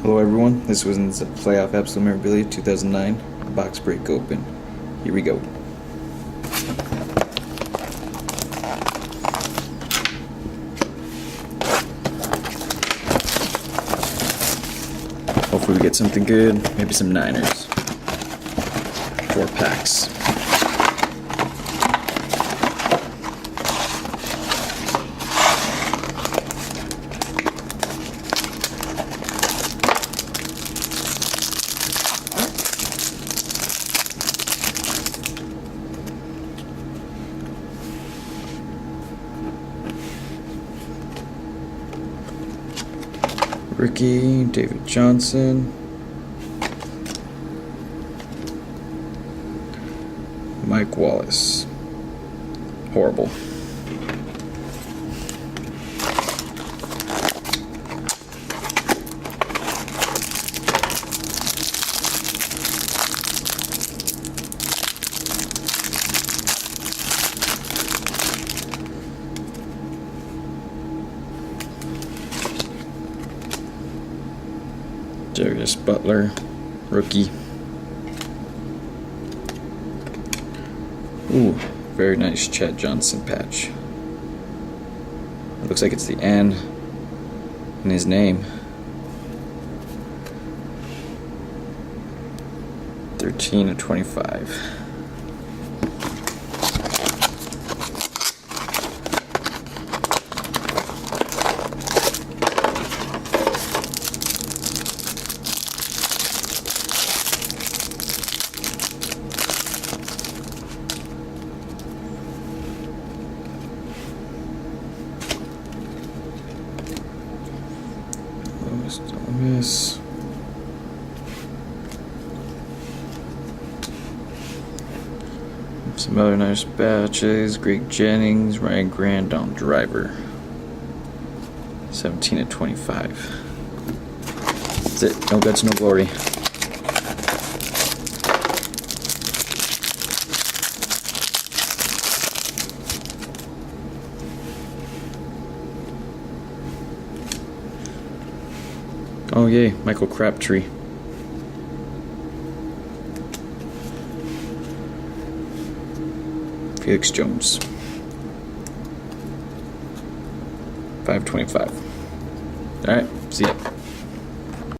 Hello everyone, this was in the Playoff Absolute Memorabilia 2009 box break open. Here we go. Hopefully we get something good, maybe some Niners. 4 packs. Ricky, David Johnson, Mike Wallace. Horrible. Darius Butler, rookie. Ooh, very nice Chad Johnson patch. It looks like it's the N in his name. 13/25. Don't miss. Some other nice batches. Greg Jennings, Ryan Grant on driver. 17/25. That's it. No guts, no glory. Oh yay, Michael Crabtree. Felix Jones. 5/25. Alright, see ya.